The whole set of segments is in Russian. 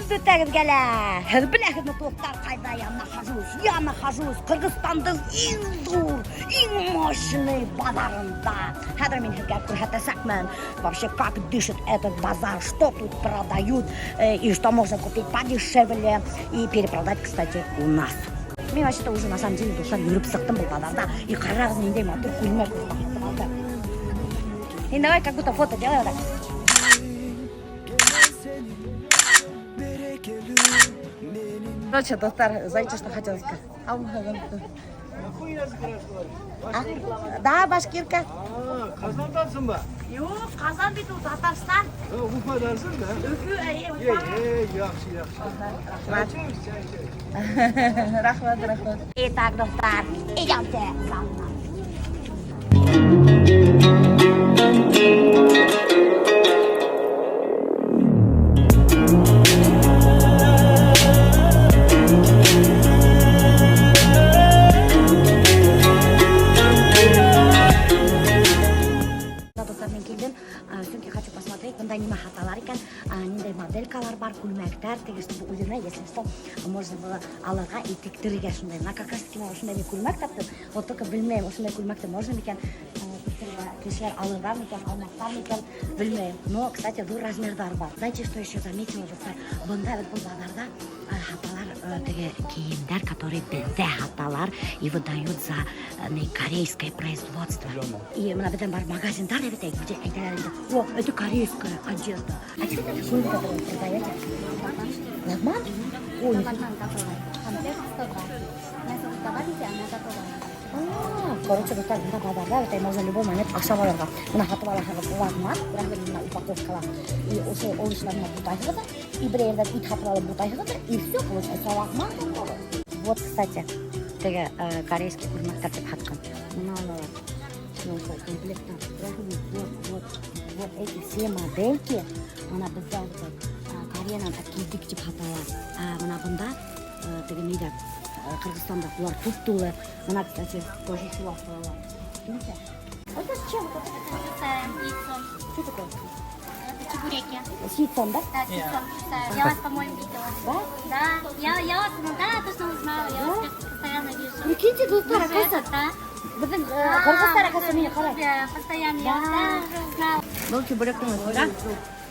Здравствуйте, тәгізгелі. Біләхізні тоқтар қайда я нахожусь. Қырғызстанның ең зор, ең мощный базарында. Хәдір мен хізге көрсетесекмен. Вообще, как дышит этот базар, что тут продают, и что можно купить подешевле и перепродать, кстати, у нас. Мен вообще-то уже на самом деле достар жүріп сықтым бұл базарда. И қарағыз мендей матыр күлмек болды. И давай как будто фото делай вот так. Короче, доктор, знаете, что хотел сказать? Да, башкирка. Қазандансың ба? Жоқ, қазан бит ол Татарстан. Уфадансың да? Үфі, Жақсы. Рахмат. Итак, доктор, идемте за мной. Хочу посмотреть, мындай неме хаталар екен, нендей моделькалар бар, күлмәктер, теге, чтобы уйына, если что, можно было алырға и тектірге шындай. На как раз таки шындай күлмәк таптым, вот только білмеймін, шындай күлмәкті можно екен, кешілер алырға екен, алмақтар екен, білмеймін. Но, кстати, бұл размердар бар. Знаете, что еще заметила, достар? Бұнда бұл базарда хаталар, теге киімдер, которые бізде хаталар и выдают за корейское производство. И мына бізден бар магазиндар, где о, это корейская одежда. А что это такое, которое продаете? Лагман? Ой, лагман готовый. Комплект 100 грамм. Мясо вы добавите, она готова. Короче, вот так, мына базарда, это можно любой момент ақшам алырға. Мына хатып алашығы лагман, бірақ мына упаковкалар. И осы олышыларына бутайғыды, и бір ерден ит хатып алып бутайғыды, и все, получается, лагман готовый. Вот, кстати, теге корейский күлмәктер деп хатқан. Мына алалар. Комплектно. Вот эти все модельки, она бізде Кореядан киіздік деп хаталар. Мына бұнда, теге нейді, Қырғызстанда бұлар тұттулы. Мына, кстати, тоже шуа салалар. Видите? Это с чем? Яйцом. Что такое? Это чебуреки. С яйцом, да? Да, с яйцом. Я вас, по-моему, видела. Да? Да. Я вас, точно узнала. Я вас постоянно вижу. Прикиньте, достар, оказывается. Да? Біздің Қырғызстар, оказывается, мені қалай? Постоянно. Я уже узнала. Бұл чебуректің өсі,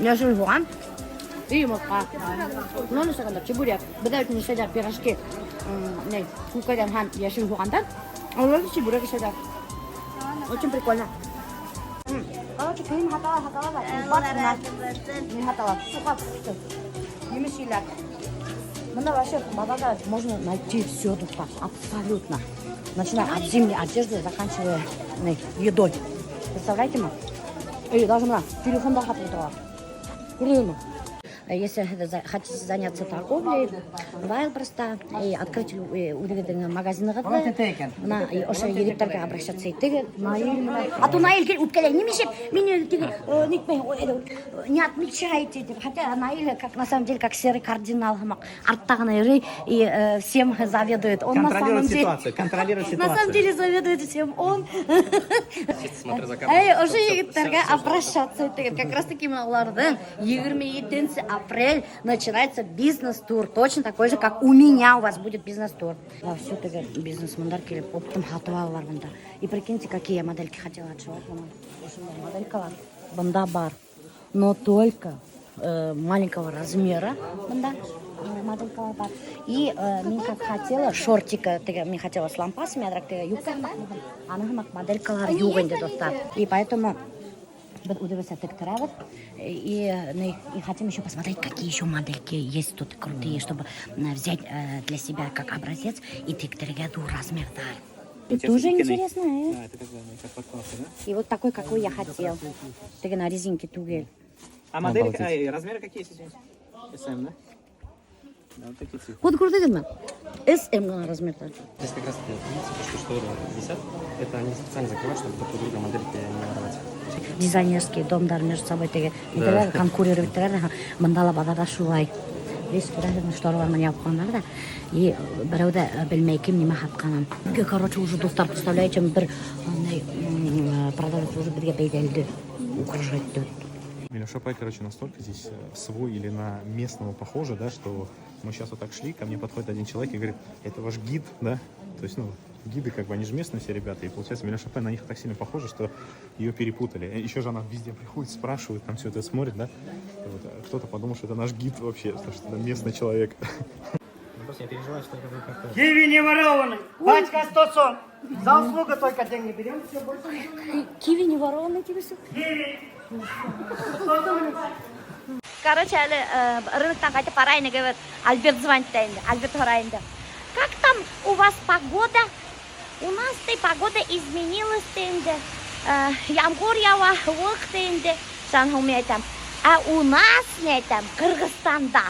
яшыл жуған, и жұмыртқа. Мынаны сағанда чебурек. Бізде өтін ішедер пирожки, кукадан хан яшыл жуғандан, оларды чебурек ішедер. Очень прикольно. Короче, кейін хаталар бар. Мен хаталар. Суқа күшті. Емес үйлер. Мында вообще базарда можно найти все тут, абсолютно. Начиная от зимней одежды, заканчивая едой. Представляете, ма? И даже мына телефонда хатып отырған. Көрдіңіз? Если хотите заняться торговлей, Вайлбраста и открыть магазины, на оша еректерге обращаться и а то Наиль уткалей не мешает, меня не отмечаете, хотя Наиль как на самом деле как серый кардинал, арттагный и всем заведует. Он контролирует ситуацию. На самом деле заведует всем он. Уже еректерге обращаться, как раз таки малардың 27 апрель начинается бизнес-тур. Точно такой же, как у меня у вас будет бизнес-тур. Все таки бизнес-мандар келіп, оптым хатып алалар бұнда. И прикиньте, какие я модельки хотела отшивать. Моделькалар бұнда бар. Но только маленького размера бұнда моделькалар бар. И мен как хотела шортика, мен хотела с лампасами, а юбка, она моделькалар югенде достар. И поэтому удовольствие текторавит. И хотим еще посмотреть, какие еще модельки есть тут крутые, чтобы взять для себя как образец и текторигату размер. Это тоже интересно, это как подкладка, да? И вот такой, какой я хотел. Ты на резинке тугель. А модели, размеры какие есть? СМ, да? Да, вот такие цифры. Вот крутые, да? СМ размер. Здесь как раз принцип, что висят, это они специально закрывают, чтобы друг друга модельки не воровать. Дизайнерский домдар между собой конкурировать, мандала бадада шулай. Весь куражный шторвар меня обханарда и броуда бельмейким не махатканам. Короче, уже достар представляете, бір продавец уже бірге бейделді. Украшать Шопай, короче, настолько здесь свой или на местного похоже, да, что мы сейчас вот так шли, ко мне подходит один человек и говорит, это ваш гид, да? То есть, ну, гиды, как бы, они же местные все ребята, и получается, Миля Шопай на них так сильно похоже, что ее перепутали. Еще же она везде приходит, спрашивает, там все это смотрит, да? И вот, кто-то подумал, что это наш гид вообще, что это местный человек. Просто я переживаю, что это будет как-то... Киви не ворованный, пачка 100 сом. За услугу только деньги берем, все больше не берем. Киви не ворованный тебе все. Киви. Короче, рынок-то хотя по Райне говорит, Альберт звонит, Альберт Райнда. Как там у вас погода? У нас-то погода изменилась, ямгур ява, волк, там. А у нас, там, Кыргызстанда.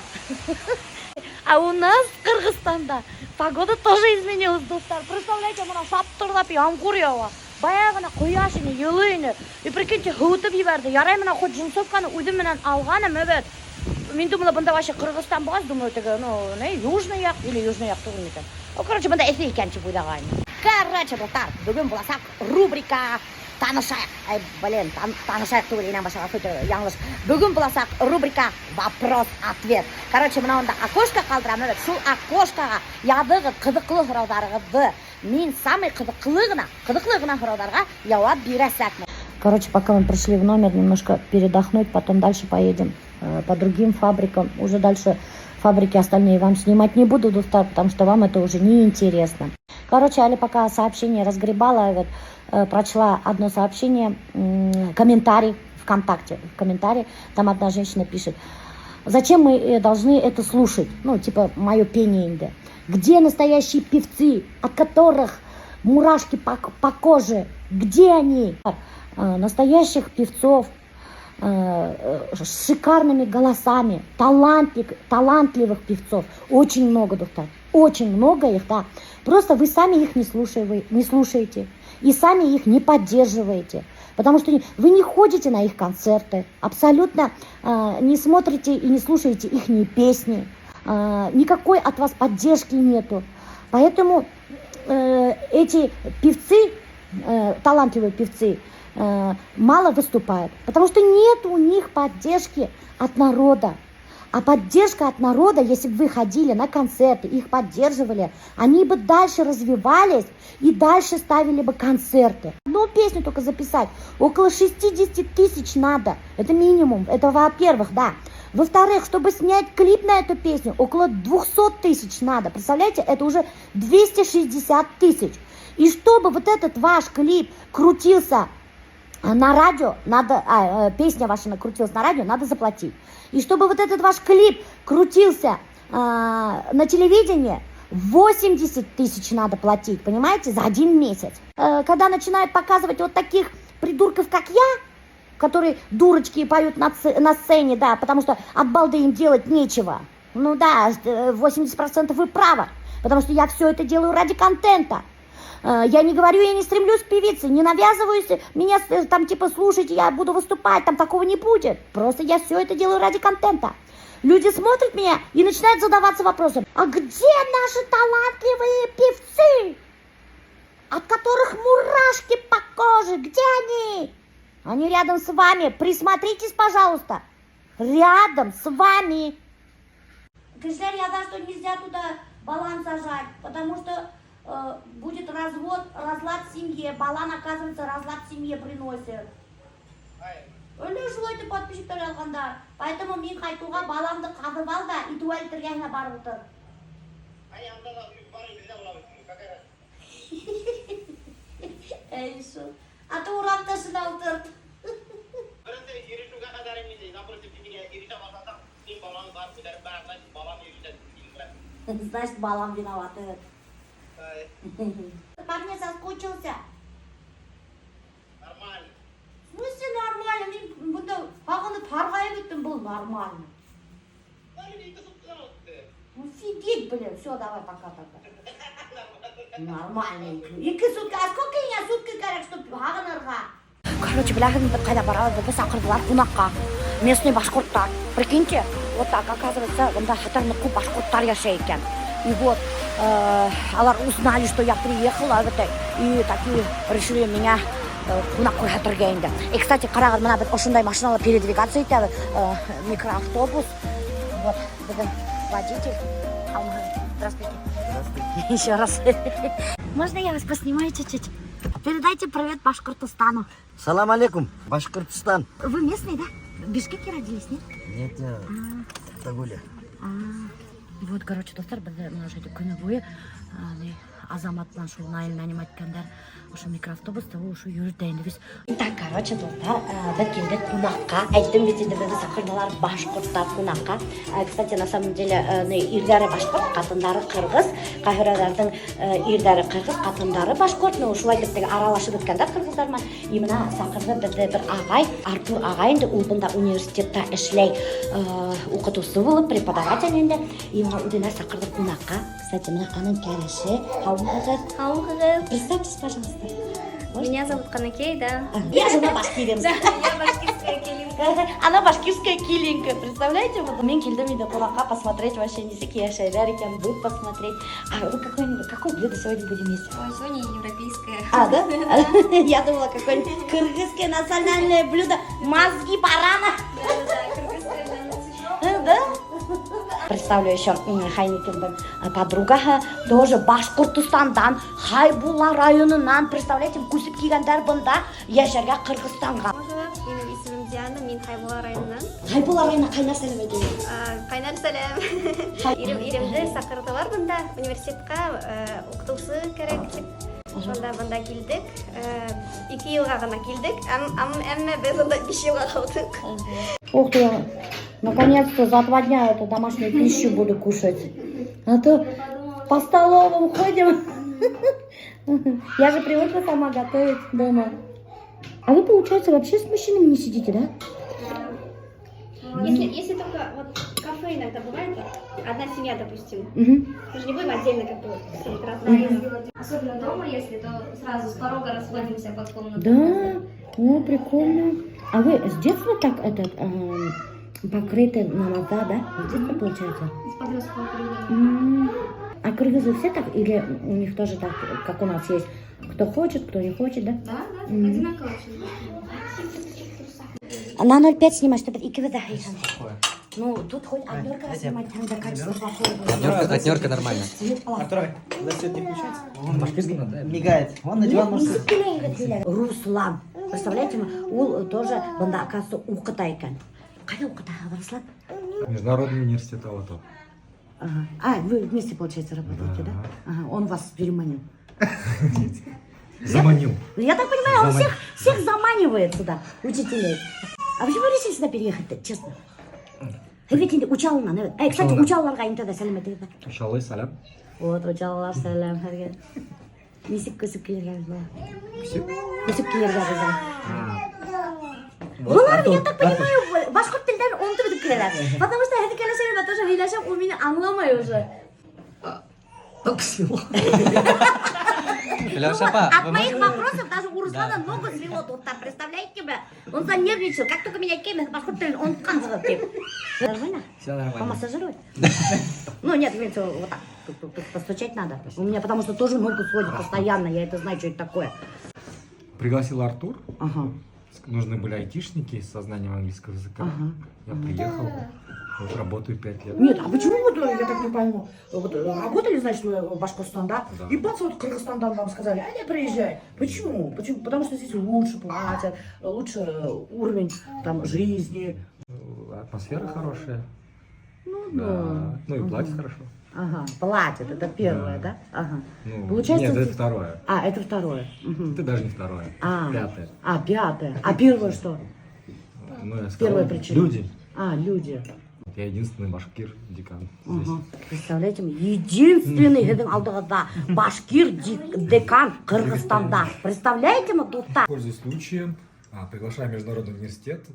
А у нас в Кыргызстанда погода тоже изменилась, достар. Представляете, мына шаптырлап ямгур ява. Баягына куяшыны, йылыны. И прикиньте, хутып жиберди. Ярай мына хоть джинсовканы уйдум менен алганым, evet. Мен думала, бунда вообще Кыргызстан болас, думаю, теге, ну, не, южный як или южный як тугун экен. Короче, бунда эсе экенчи буйдаган. Короче, достар, бүгүн буласак рубрика Танышайық. Танышайық түгіл, инан башаға сөйті яңылыш. Бүгін буласак рубрика Вопрос-ответ. Короче, мына онда окошко қалдырам, шул окошкаға ядығы қыдықлы сұраударығыды мен самый қыдықлығына сұраударға жауап бересекмін. Короче, пока мы пришли в номер, немножко передохнуть, потом дальше поедем по другим фабрикам. Уже дальше фабрики остальные вам снимать не буду, достар, потому что вам это уже не интересно. Короче, Али пока сообщение разгребала, вот, прочла одно сообщение, комментарий ВКонтакте. В комментарии там одна женщина пишет: зачем мы должны это слушать? Ну, типа, мое пение инде. Где настоящие певцы, от которых мурашки по коже? Где они? Настоящих певцов с шикарными голосами, талантливых певцов. Очень много, доктор. Очень много их, да. Просто вы сами их не слушаете. И сами их не поддерживаете. Потому что вы не ходите на их концерты. Абсолютно не смотрите и не слушаете их песни. Никакой от вас поддержки нету. Поэтому эти певцы, талантливые певцы, мало выступают. Потому что нет у них поддержки от народа. А поддержка от народа, если бы вы ходили на концерты, их поддерживали, они бы дальше развивались и дальше ставили бы концерты. Одну песню только записать около 60 тысяч надо. Это минимум. Это во-первых, да. Во-вторых, чтобы снять клип на эту песню, около 200 тысяч надо. Представляете, это уже 260 тысяч. И чтобы вот этот ваш клип крутился на радио, песня ваша накрутилась на радио, надо заплатить. И чтобы вот этот ваш клип крутился на телевидении, 80 тысяч надо платить, понимаете, за 1 месяц. Когда начинают показывать вот таких придурков, как я, которые дурочки поют на сцене, да, потому что от балды им делать нечего. Ну да, 80% вы правы, потому что я все это делаю ради контента. Я не говорю, я не стремлюсь к певице, не навязываюсь, меня там типа слушайте, я буду выступать, там такого не будет. Просто я все это делаю ради контента. Люди смотрят меня и начинают задаваться вопросом: а где наши талантливые певцы, от которых мурашки по коже, где они? Они рядом с вами, присмотритесь, пожалуйста, рядом с вами. Кстати, я знаю, что нельзя туда балан сажать, потому что будет разлад в семье. Балан, оказывается, разлад в семье приносит. Öyle şuaydı подписчиктер алганда. Поэтому мен кайтуга баламды казып ал да, итүбал тиргенге барып отур. Эй, şu. А ты урамдашына отур. Значит, балам виноват. По мне соскучился. Нормально. В смысле нормально? Мен бунда багынып паргайып өттүм, бул нормально. Ну сидеть, блин, все, давай, пока-пока. Нормально. 2 сутки, а сколько мне сутки керек, чтобы багынырга? Короче, бляхин бит кайда барабыз, бизди чакырдылар кунакка. Местный башкурттар. Прикиньте, вот так, оказывается, мында хатарнык башкурттар жашайт экен. И вот, алар узнали, что я приехала, и такие решили меня кунак куя тургенде. И, кстати, карагыз, мына бит ошундай машиналар передвигаться итебиз, микроавтобус. Вот, біздің водитель. Здравствуйте. Здравствуйте. Еще раз. Можно я вас поснимаю чуть-чуть? Передайте привет Башкортостану. Салам алейкум, Башкортостан. Вы местный, да? В Бишкеке родились, нет? Нет, я Тагуля. Вот, короче, достар, бізде мына жерде күні бойы азамат нашу найыл нанимать кәндер ошо микроавтобуста ошо жүрдейін біз. Так, короче, достар, біз келдік кунакка. Айттым бит инде бізде сакырдалар башкорттар кунакка. Кстати, на самом деле, ирләре башкорт, катындары кыргыз, кайһыралардын ирләре кыргыз, катындары башкорт. Ушулай деп аралашып өткәндер кыргыздар менен. И мына сакырды бизде бир агай, Артур агай инде ул бунда университетта эшлей, укытуучу булып, преподаватель инде. И мына удина сакырды кунакка. Кстати, мына анын келиши. Представьтесь, пожалуйста. Меня зовут Канакей, да. Я жена башкирия. Я башкирская килинка. Она башкирская килинка, представляете? Вот мен келдим иде кулакка посмотреть вообще нисек яшайлар экен, будет посмотреть. А вы какое блюдо сегодня будем есть? Ой, сегодня европейская. А, да? Я думала, какое-нибудь кыргызское национальное блюдо. Мозги барана. Да, кыргызская, да. Да? Представлю еще Хайникин подруга, тоже Башкортостандан, Хайбула районынан, представляете, күсіп кигендер бұнда, яшерге Кыргызстанға. Менің исімім Диана, мен Хайбула районынан. Хайбула районына қайнар сәлем айтайын. Қайнар сәлем. Иремді сақырдылар бұнда, университетқа оқытушы керек. Сонда бұнда келдік. 2 жылға ғана келдік, әмі біз онда 5 жылға қалдық. Ух ты, наконец-то за 2 дня эту домашнюю пищу буду кушать. А то по столовым ходим. Я же привыкла сама готовить дома. А вы, получается, вообще с мужчинами не сидите, да? Если только вот кафе иногда бывает, одна семья, допустим, мы же не будем отдельно как бы сидеть разные. Особенно дома, если, то сразу с порога расходимся под комнату. Да, о, прикольно. А вы с детства так покрыты намаза, да? С детства, получается? С подросткового времени. А кыргызы все так? Или у них тоже так, как у нас есть? Кто хочет, кто не хочет, да? Да, одинаково все. На 0,5 снимать, чтобы и кивы захайхан. Ну, тут хоть однёрка снимать, там за качество плохое. Однерка нормально. Артур, на свет не включается? Мигает. Вон на диван может сесть. Руслан. Представляете, он тоже, он, оказывается, укыта екен. Қайда укыта, Руслан? Международный университет Алатау. Ага. А, вы вместе, получается, работаете, да? Ага. Он вас переманил. Заманил. Я так понимаю, он всех заманивает сюда, учителей. А почему решили сюда переехать-то, честно? Ведь учалына, наверное. Кстати, учалыларға интеда сәлем айтайық. Учалы, салям. Вот, учалылар сәлем. Несіп көсіп келерген жылы. Күсіп? Көсіп келерген жылы. Олар, я так понимаю, башқұрт тілден ұмытып өтіп келелер. Потому что әді келесерім, я тоже ойлашам, он мені аңламай уже. От моих вопросов даже у Руслана ногу свело тут, представляете себе? Он занервничал, как только меня кемет, башқұрт тілін, он қанзывает кем. Нормально? Все нормально. Помассажировать? Ну нет, имеется вот так, тут постучать надо. У меня потому что тоже ногу сводит постоянно, я это знаю, что это такое. Пригласил Артур. Ага. Нужны были айтишники со знанием английского языка. Я приехал. Вот работаю 5 лет. Нет, а почему вот, я так не пойму, вот, работали, значит, в Башкортостан, да? И бац, вот Кыргызстандан вам сказали, а не приезжай. Почему? Потому что здесь лучше платят, лучше уровень там жизни. Атмосфера хорошая. Ну Да. Ну и платят хорошо. Ага, платят, это первое, да? Ага. Ну, Получается, нет, это здесь- второе. А, это второе. Угу. Это даже не второе. Пятое. А, пятое. А первое что? Ну, я сказал, Первая причина. люди. А, люди. Я единственный башкир, декан здесь. Ага. Представляете, единственный алдыгыда башкир декан Кыргызстанда. Представляете, мы тут так. Пользуясь случаем, приглашаю Международный университет.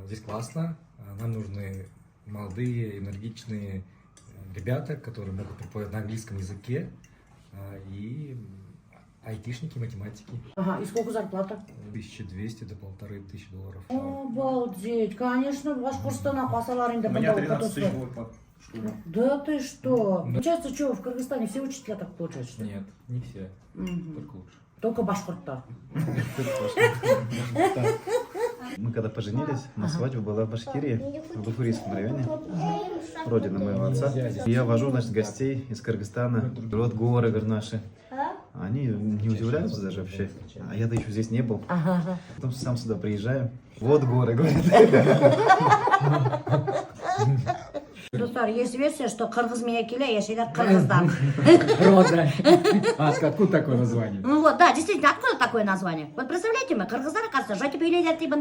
Здесь классно. Нам нужны молодые, энергичные ребята, которые могут преподавать на английском языке. И айтишники, математики. Ага, и сколько зарплата? 1200 до 1500 долларов. Обалдеть, конечно, Башкортостана пасаларында. У меня 13 тысяч было по штуке. Да ты что? Получается, что, в Кыргызстане все учителя так получают, что ли? Нет, не все, Мгм. только лучше. Только башкұрттар. Мы когда поженились, на свадьба была в Башкирии, в Бафурийском районе, родина моего отца. Я вожу, значит, гостей из Кыргызстана. Вот горы, говорю, наши. Они не удивляются даже вообще. А я-то еще здесь не был. Потом сам сюда приезжаю. Вот горы, говорят. Достар, есть версия, что Кыргыз Миякиле, я считаю, Кыргыздан. Рода. Откуда такое название? Ну вот, да, действительно, откуда такое название? Вот представляете, мы Кыргыздар, оказывается, жать билет типа.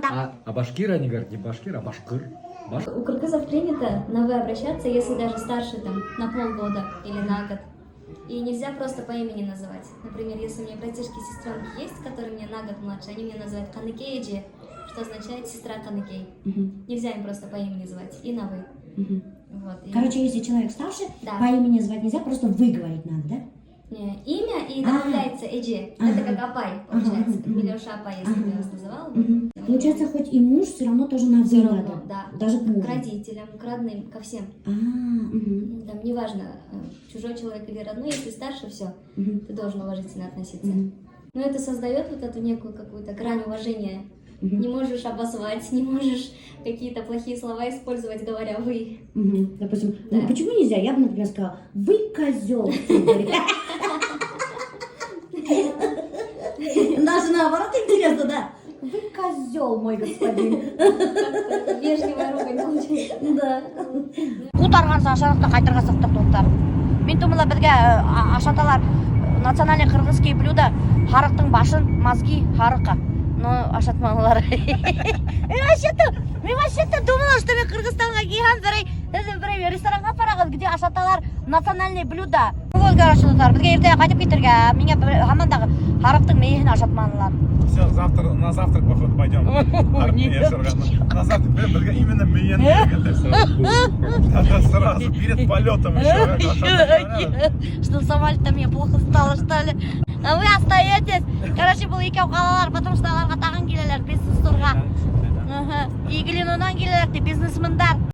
А башкир они говорят не башкир, а башкыр. У кыргызов принято на «вы» обращаться, если даже старше там на полгода или на год. И нельзя просто по имени называть. Например, если у меня братишки и сестренки есть, которые мне на год младше, они меня называют Каныкейджи, что означает сестра Каныкей. Нельзя им просто по имени звать, и на «вы». Вот, и... Короче, если человек старше, Да. по имени звать нельзя, просто выговорить надо, да? Не, имя и добавляется Эджи. Это как Апай, получается. Как Милёша Апай, если бы я вас называла. Получается, хоть и муж, все равно тоже на Все «вы» равно, надо. да. Даже к К мужу. родителям, к родным, ко всем. Там неважно, чужой человек или родной, если старше, все, ты должен уважительно относиться. Но это создает вот эту некую какую-то грань уважения. Не можешь обозвать, не можешь какие-то плохие слова использовать, говоря «вы». Допустим, Да. ну почему нельзя? Я бы, например, сказала, вы козел. Даже наоборот интересно, да? Вы козел, мой господин. Вежливая ругань получается. Да. Кутарган сашарыкты кайтырга сыктык достар. Мен тумыла бизге ашаталар национальный кыргызский блюдо харыктын башын, мозги харыка. Но ашатмалар. Мен вообще-то думала, что мен Кыргызстанга келген бір ресторанга барабыз, где ашаталар национальный блюдо. Вот гарашылар, бизге эртеге кайтып кетирге, менге хаман дагы харыктын мейихин ашатмалар. Все, на завтрак, походу, пойдем. На завтрак, именно меня сразу, перед полетом еще. Что самолетом мне плохо стало, что ли? А вы остаетесь. Короче, бұл екеу қалалар, потому что аларға тағын келелер бизнес турға. Игілінуінен келелер де бизнесмендар.